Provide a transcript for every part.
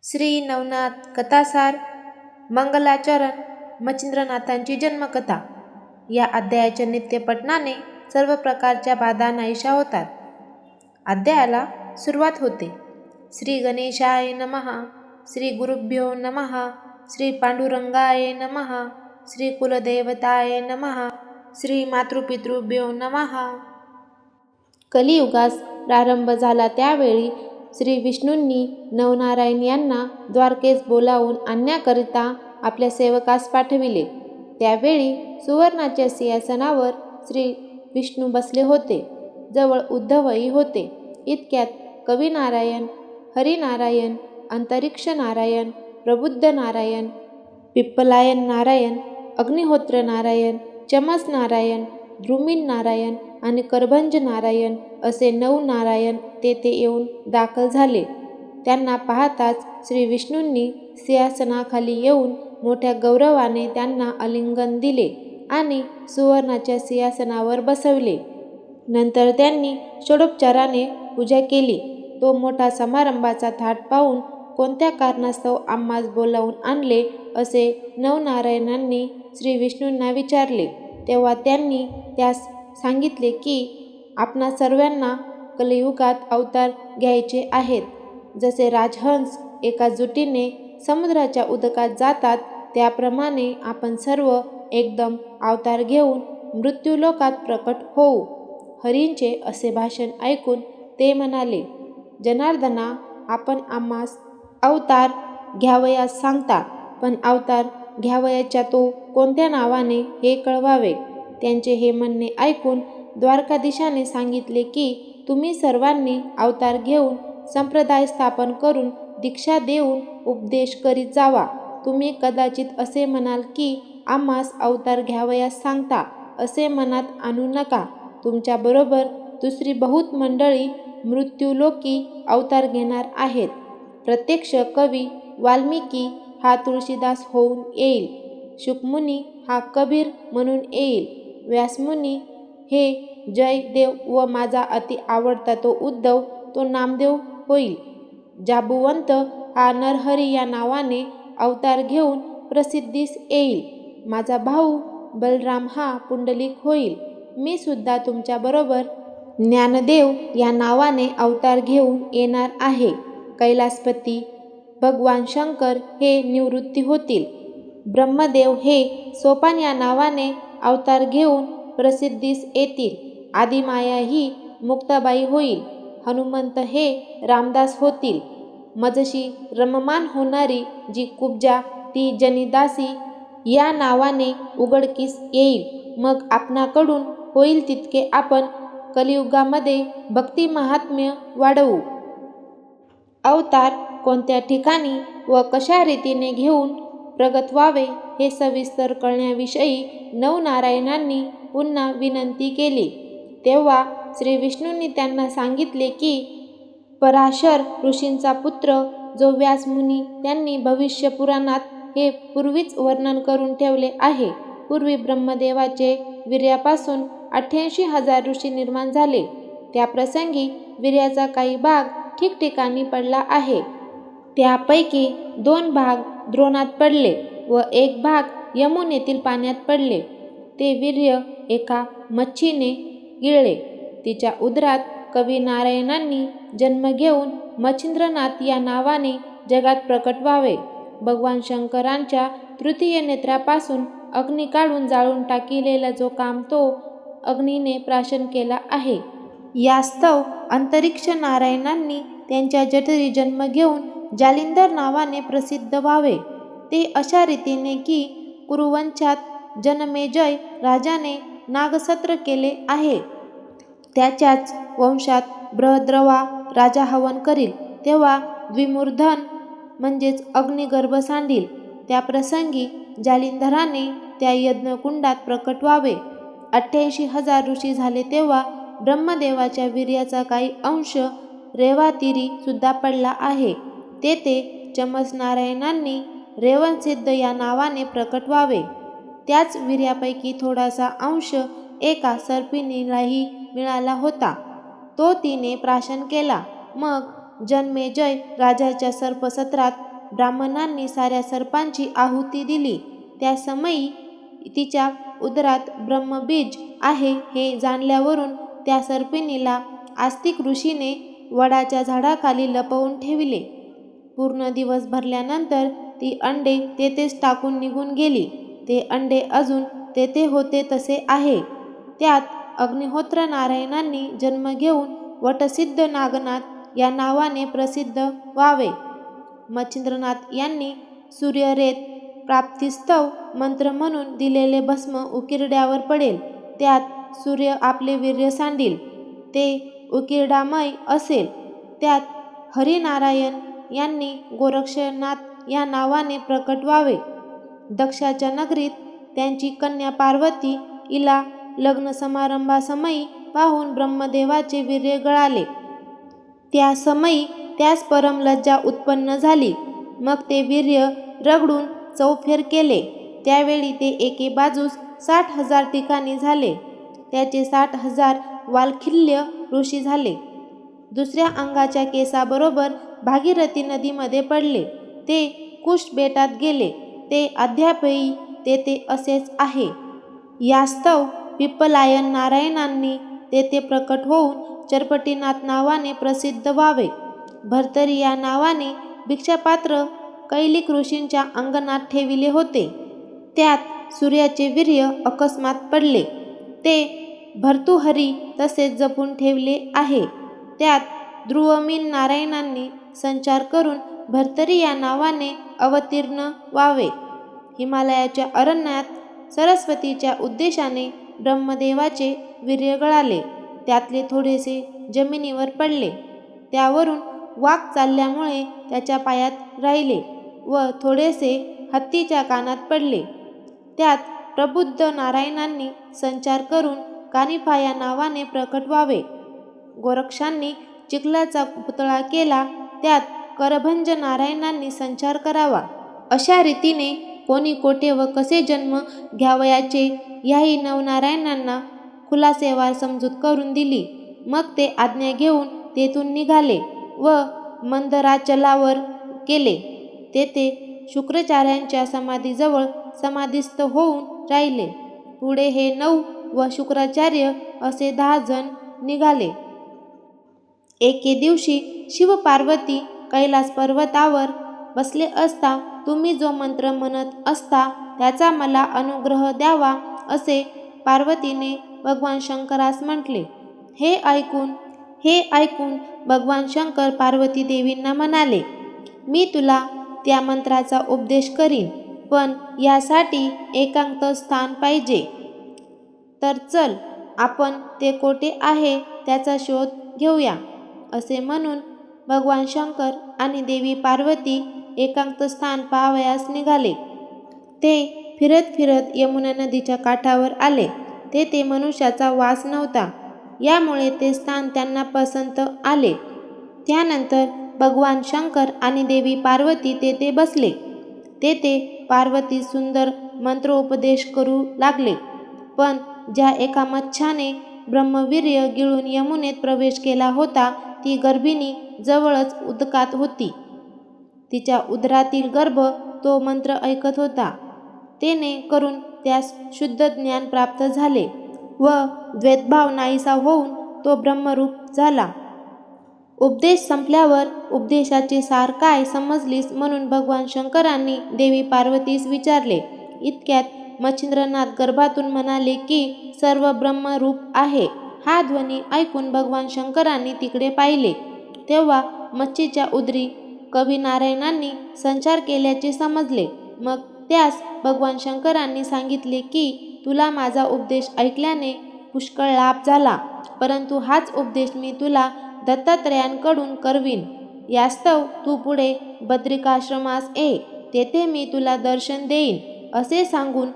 श्री नवनाथ कथासार मंगलाचरण मच्छिंद्रनाथांची जन्मकथा। या अध्यायाच्या नित्यपठणाने सर्व प्रकारच्या बाधा नाहीशा होतात। अध्यायाला सुरुवात होते। श्री गणेशाय नमः, श्री गुरुभ्यो नमः, श्री पांडुरंगाय नमः, श्री कुलदेवताय नमः, श्री मातृपितृभ्यो नमः। कलियुगास प्रारंभ झाला त्यावेळी श्री विष्णूंनी नवनारायण यांना द्वारकेस बोलावून आणण्याकरिता आपल्या सेवकास पाठविले। त्यावेळी सुवर्णाच्या सिंहासनावर श्री विष्णू बसले होते, जवळ उद्धवही होते। इतक्यात कविनारायण, हरिनारायण, अंतरिक्ष नारायण, प्रबुद्ध नारायण, पिप्पलायन नारायण, अग्निहोत्र नारायण, चमस नारायण, द्रुमीन नारायण आणि करभंज नारायण असे 9 नारायण तेथे येऊन दाखल झाले। त्यांना पाहताच श्री विष्णूंनी सिंहासनाखाली येऊन मोठ्या गौरवाने त्यांना आलिंगन दिले आणि सुवर्णाच्या सिंहासनावर बसवले। नंतर त्यांनी षोडोपचाराने पूजा केली। तो मोठा समारंभाचा थाट पाहून कोणत्या कारणास्तव आम्हास बोलावून आणले असे 9 नारायणांनी श्री विष्णूंना विचारले। तेव्हा त्यांनी त्यास सांगितले की आपणा सर्वांना कलियुगात अवतार घ्यायचे आहेत। जसे राजहंस एका जुटीने समुद्राच्या उदकात जातात, त्याप्रमाणे आपण सर्व एकदम अवतार घेऊन मृत्यूलोकात प्रकट होऊ। हरींचे असे भाषण ऐकून ते म्हणाले, जनार्दना, आपण आम्हास अवतार घ्यावयास सांगता, पण अवतार घ्यावयाच्या तो कोणत्या नावाने हे कळवावे। त्यांचे हे म्हणणे ऐकून द्वारकाधीशाने सांगितले की तुम्ही सर्वांनी अवतार घेऊन संप्रदाय स्थापन करून दीक्षा देऊन उपदेश करीत जावा। तुम्ही कदाचित असे म्हणाल की आम्हास अवतार घ्यावयास सांगता, असे मनात आणू नका। तुमच्याबरोबर दुसरी बहुत मंडळी मृत्यूलोकी अवतार घेणार आहेत। प्रत्यक्ष कवी वाल्मिकी हा तुळशीदास होऊन येईल, शुकमुनी हा कबीर म्हणून येईल, व्यासमुनी हे जयदेव व माझा अति आवडता तो उद्धव तो नामदेव होईल। जांबुवंत हा नरहरी या नावाने अवतार घेऊन प्रसिद्धीस येईल। माझा भाऊ बलराम हा पुंडलिक होईल। मी सुद्धा तुमच्याबरोबर ज्ञानदेव या नावाने अवतार घेऊन येणार आहे। कैलासपती भगवान शंकर हे निवृत्ती होतील। ब्रह्मदेव हे सोपान या नावाने अवतार घेऊन प्रसिद्धीस येतील। आदिमाया ही मुक्ताबाई होईल। हनुमंत हे रामदास होतील। मजशी रममान होणारी जी कुब्जा ती जनिदासी या नावाने उघडकीस येईल। मग आपणाकडून होईल तितके आपण कलियुगामध्ये भक्ती महात्म्य वाढवू। अवतार कोणत्या ठिकाणी व कशा रीतीने घेऊन प्रगट व्हावे हे सविस्तर कळण्याविषयी 9 नारायणांनी पुन्हा विनंती केली। तेव्हा श्री विष्णूंनी त्यांना सांगितले की पराशर ऋषींचा पुत्र जो व्यासमुनी त्यांनी भविष्य पुराणात हे पूर्वीच वर्णन करून ठेवले आहे। पूर्वी ब्रह्मदेवाचे वीर्यापासून 88,000 ऋषी निर्माण झाले। त्या प्रसंगी वीर्याचा काही भाग ठिकठिकाणी पडला आहे। त्यापैकी 2 भाग द्रोणात पडले व 1 भाग यमुनेतील पाण्यात पडले। ते वीर्य एका मच्छीने गिळले। तिच्या उदरात कवी नारायणांनी जन्म घेऊन मच्छिंद्रनाथ या नावाने जगात प्रकट व्हावे। भगवान शंकरांच्या तृतीय नेत्रापासून अग्नी काढून जाळून टाकिलेला जो काम तो अग्नीने प्राशन केला आहे। यास्तव अंतरिक्ष नारायणांनी त्यांच्या जठरी जन्म घेऊन जालिंधर नावाने प्रसिद्ध व्हावे। ते अशा रीतीने की कुरुवंशात जनमेजय राजाने नागसत्र केले आहे। त्याच्याच वंशात बृहद्रवा राजा हवन करील, तेव्हा द्विमूर्धन म्हणजेच अग्निगर्भ सांडील। त्या प्रसंगी जालिंधराने त्या यज्ञकुंडात प्रकट व्हावे। 88,000 ऋषी झाले तेव्हा ब्रह्मदेवाच्या वीर्याचा काही अंश रेवातीरी सुद्धा पडला आहे। तेथे चमस नारायणांनी रेवणसिद्ध या नावाने प्रकट व्हावे। त्याच वीर्यापैकी थोडासा अंश एका सर्पिणीलाही मिळाला होता, तो तिने प्राशन केला। मग जनमेजय राजाच्या सर्पसत्रात ब्राह्मणांनी साऱ्या सर्पांची आहुती दिली. त्या समयी तिच्या उदरात ब्रह्मबीज आहे हे जाणल्यावरून त्या सर्पिणीला आस्तिक ऋषीने वडाच्या झाडाखाली लपवून ठेविले. पूर्ण दिवस भरल्यानंतर ती अंडे तेथेच टाकून निघून गेली. ते अंडे अजून तेथे होते तसे आहे. त्यात अग्निहोत्र नारायणांनी जन्म घेऊन वटसिद्ध नागनाथ या नावाने प्रसिद्ध व्हावे. मच्छिंद्रनाथ यांनी सूर्यरेत प्राप्तिस्तव मंत्र म्हणून दिलेले भस्म उकिरड्यावर पडेल. त्यात सूर्य आपले वीर्य सांडील. ते उकिरडामय असेल. त्यात हरिनारायण यांनी गोरक्षनाथ या नावाने प्रकट व्हावे. दक्षाच्या नगरीत त्यांची कन्या पार्वती हिला लग्न समारंभासमयी पाहून ब्रह्मदेवाचे वीर्य गळाले. त्या समयी त्यास परम लज्जा उत्पन्न झाली. मग ते वीर्य रगडून चौफेर केले. त्यावेळी ते एके बाजूस 60,000 ठिकाणी झाले. त्याचे 60,000 वालखिल्य ऋषी झाले. दुसऱ्या अंगाच्या केसाबरोबर भागीरथी नदीमध्ये पडले. ते कुश बेटात गेले. ते अद्यापही तेथे असेच आहे. यास्तव पिप्पलायन नारायणांनी तेथे प्रकट होऊन चरपटीनाथ नावाने प्रसिद्ध व्हावे. भर्तरी या नावाने भिक्षापात्र कैलिक ऋषींच्या अंगणात ठेविले होते. त्यात सूर्याचे वीर्य अकस्मात पडले. ते भर्तृहरी तसेच जपून ठेवले आहे. त्यात ध्रुवमीन नारायणांनी संचार करून भर्तरी या नावाने अवतीर्ण व्हावे. हिमालयाच्या अरण्यात सरस्वतीच्या उद्देशाने ब्रह्मदेवाचे वीर्य गळाले. त्यातले थोडेसे जमिनीवर पडले. त्यावरून वाक चालल्यामुळे त्याच्या पायात राहिले व थोडेसे हत्तीच्या कानात पडले. त्यात प्रबुद्ध नारायणांनी संचार करून कानिफा या नावाने प्रकट व्हावे. गोरक्षांनी चिखलाचा पुतळा केला. त्यात करभंज नारायणांनी संचार करावा. अशा रीतीने कोणी कोठे व कसे जन्म घ्यावयाचे याही नवनारायणांना खुलासेवार समजूत करून दिली. मग ते आज्ञा घेऊन तेथून निघाले व मंदराचलावर गेले. तेथे शुक्राचार्यांच्या समाधीजवळ समाधिस्थ होऊन राहिले. पुढे हे 9 व शुक्राचार्य असे 10 जण निघाले. एके दिवशी शिवपार्वती कैलास पर्वतावर बसले असता तुम्ही जो मंत्र म्हणत असता त्याचा मला अनुग्रह द्यावा असे पार्वतीने भगवान शंकरास म्हटले. हे ऐकून भगवान शंकर पार्वती देवींना म्हणाले, मी तुला त्या मंत्राचा उपदेश करीन, पण यासाठी एकांत स्थान पाहिजे. तर चल आपण ते कोठे आहे त्याचा शोध घेऊया. असे म्हणून भगवान शंकर आणि देवी पार्वती एकांत स्थान पाहावयास निघाले. ते फिरत फिरत यमुना नदीच्या काठावर आले. तेथे मनुष्याचा वास नव्हता. यामुळे ते स्थान त्यांना पसंत आले. त्यानंतर भगवान शंकर आणि देवी पार्वती तेथे बसले. तेथे पार्वती सुंदर मंत्रोपदेश करू लागले. पण ज्या एका मच्छाने ब्रह्मवीर्य गिळून यमुनेत प्रवेश केला होता ती गर्भिणी जवळच उदकात होती. तिच्या उदरातील गर्भ तो मंत्र ऐकत होता. तेने करून त्यास शुद्ध ज्ञान प्राप्त झाले व द्वैतभाव नाहीसा होऊन तो ब्रह्मरूप झाला. उपदेश संपल्यावर उपदेशाचे सार काय समजलीस म्हणून भगवान शंकरांनी देवी पार्वतीस विचारले. इतक्यात मच्छिंद्रनाथ गर्भातून म्हणाले की सर्व ब्रह्मरूप आहे. हा ध्वनी ऐकून भगवान शंकरांनी तिकडे पाहिले. तेव्हा मच्छीच्या उदरी कवी नारायणांनी संचार केल्याचे समजले. मग त्यास भगवान शंकरांनी सांगितले की तुला माझा उपदेश ऐकल्याने पुष्कळ लाभ झाला, परंतु हाच उपदेश मी तुला दत्तात्रयांकडून करवीन. यास्तव तू पुढे बद्रिकाश्रमास ये, तेथे मी तुला दर्शन देईन. असे सांगून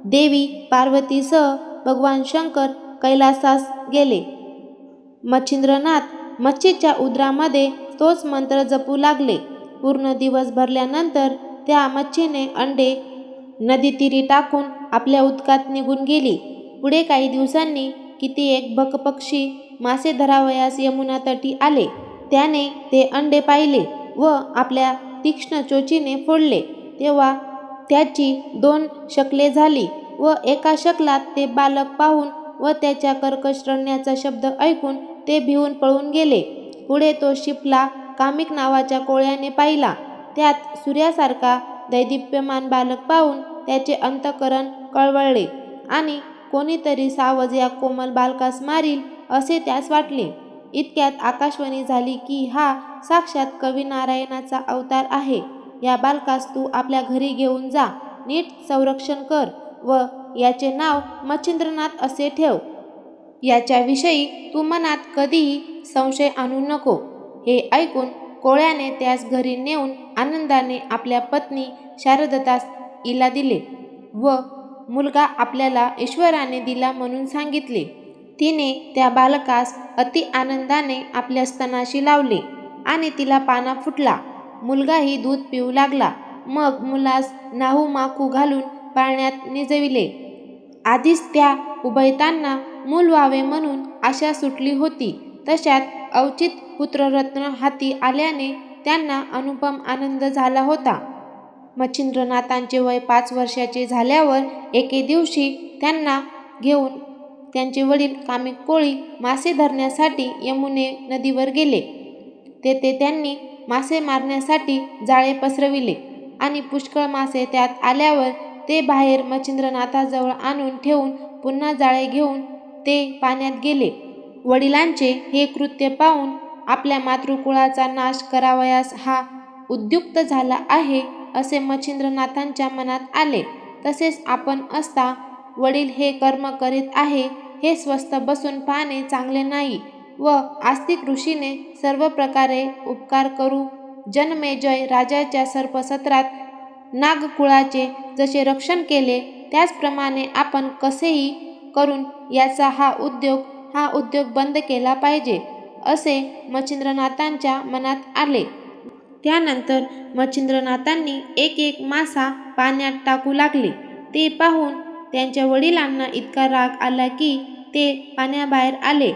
देवी पार्वतीसह भगवान शंकर कैलासास गेले. मच्छिंद्रनाथ मच्छीच्या उदरामध्ये तोच मंत्र जपू लागले. पूर्ण दिवस भरल्यानंतर त्या मच्छीने अंडे नदीतीरी टाकून आपल्या उदकात निघून गेली. पुढे काही दिवसांनी कितीएक बकपक्षी मासे धरावयास यमुना तटी आले. त्याने ते अंडे पाहिले व आपल्या तीक्ष्ण चोचीने फोडले तेव्हा त्याची 2 शकले झाली व एका शकलात ते बालक पाहून व त्याच्या कर्कश रडण्याचा शब्द ऐकून ते भिवून पळून गेले. पुढे तो शिपला कामिक नावाच्या कोळ्याने पाहिला. त्यात सूर्यासारखा दैदिप्यमान बालक पाहून त्याचे अंतःकरण कळवळले आणि कोणीतरी सावज या कोमल बालकास मारील असे त्यास वाटले. इतक्यात आकाशवाणी झाली की हा साक्षात कवी नारायणाचा अवतार आहे. या बालकास तू आपल्या घरी घेऊन जा, नीट संरक्षण कर व याचे नाव मच्छिंद्रनाथ असे ठेव. याच्याविषयी तू मनात कधीही संशय आणू नको. हे ऐकून कोळ्याने त्यास घरी नेऊन आनंदाने आपल्या पत्नी शारदत्तास इला दिले व मुलगा आपल्याला ईश्वराने दिला म्हणून सांगितले. तिने त्या बालकास अति आनंदाने आपल्या स्तनाशी लावले आणि तिला पाना फुटला. मुलगाही दूध पिऊ लागला. मग मुलास नाहू माखू घालून पाळण्यात निजविले. आधीच त्या उभयतांना मूल व्हावे म्हणून आशा सुटली होती. तशात अवचित पुत्ररत्न हाती आल्याने त्यांना अनुपम आनंद झाला होता. मच्छिंद्रनाथांचे वय 5 वर्षाचे झाल्यावर एके दिवशी त्यांना घेऊन त्यांचे वडील कामिक कोळी मासे धरण्यासाठी यमुने नदीवर गेले. तेथे त्यांनी मासे मारण्यासाठी जाळे पसरविले आणि पुष्कळ मासे त्यात आल्यावर ते बाहेर मच्छिंद्रनाथाजवळ आणून ठेवून पुन्हा जाळे घेऊन ते पाण्यात गेले. वडिलांचे हे कृत्य पाहून आपल्या मातृकुळाचा नाश करावयास हा उद्युक्त झाला आहे असे मच्छिंद्रनाथांच्या मनात आले. तसेच आपण असता वडील हे कर्म करीत आहे हे स्वस्थ बसून पाहणे चांगले नाही व आस्तिक ऋषीने सर्व प्रकारे उपकार करू जनमेजय राजाच्या सर्पसत्रात नागकुळाचे जसे रक्षण केले त्याचप्रमाणे आपण कसेही करून याचा हा उद्योग बंद केला पाहिजे असे मच्छिंद्रनाथांच्या मनात आले. त्यानंतर मच्छिंद्रनाथांनी एक मासा पाण्यात टाकू लागले. ते पाहून त्यांच्या वडिलांना इतका राग आला की ते पाण्याबाहेर आले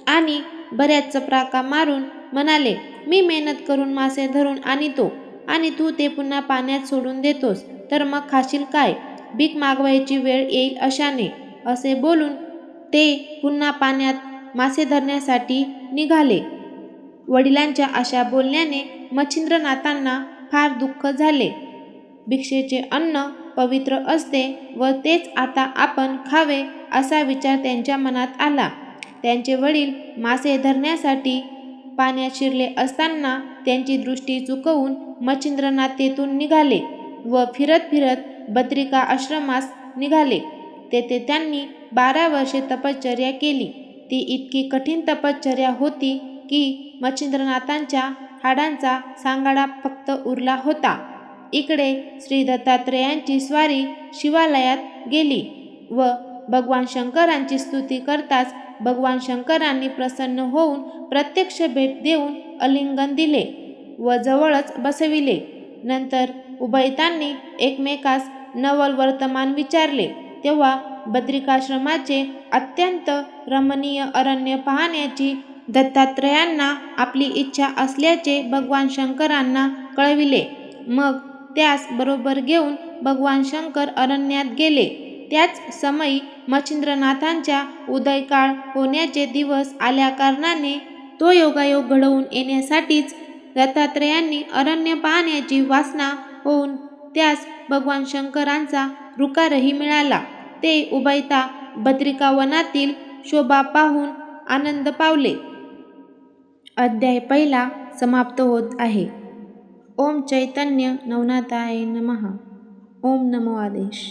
आणि बऱ्याच चपराका मारून म्हणाले, मी मेहनत करून मासे धरून आणतो आणि तू ते पुन्हा पाण्यात सोडून देतोस तर मग खाशील काय? भीक मागवायची वेळ येईल अशाने. असे बोलून ते पुन्हा पाण्यात मासे धरण्यासाठी निघाले. वडिलांच्या अशा बोलण्याने मच्छिंद्रनाथांना फार दुःख झाले. भिक्षेचे अन्न पवित्र असते व तेच आता आपण खावे असा विचार त्यांच्या मनात आला. त्यांचे वडील मासे धरण्यासाठी पाण्यात शिरले असताना त्यांची दृष्टी चुकवून मच्छिंद्रनाथ तेथून निघाले व फिरत बद्रिका आश्रमास निघाले. तेथे त्यांनी 12 वर्षे तपश्चर्या केली. ती इतकी कठीण तपश्चर्या होती की मच्छिंद्रनाथांच्या हाडांचा सांगाडा फक्त उरला होता. इकडे श्री दत्तात्रेयांची स्वारी शिवालयात गेली व भगवान शंकरांची स्तुती करताच भगवान शंकरांनी प्रसन्न होऊन प्रत्यक्ष भेट देऊन आलिंगन दिले व जवळच बसविले. नंतर उभयतांनी एकमेकास नवल वर्तमान विचारले. तेव्हा बद्रिकाश्रमाचे अत्यंत रमणीय अरण्य पाहण्याची दत्तात्रेयांना आपली इच्छा असल्याचे भगवान शंकरांना कळविले. मग त्यास बरोबर घेऊन भगवान शंकर अरण्यात गेले. त्याच समयी मच्छिंद्रनाथांच्या उदयकाळ होण्याचे दिवस आल्याकारणाने तो योगायोग घडवून येण्यासाठीच दत्तात्रेयांनी अरण्य पाहण्याची वासना होऊन त्यास भगवान शंकरांचा रुकारही मिळाला. ते उभयता बद्रिकावनातील शोभा पाहून आनंद पावले. अध्याय 1 समाप्त होत आहे. ओम चैतन्य नवनाथाय नमः. ओम नमो आदेश.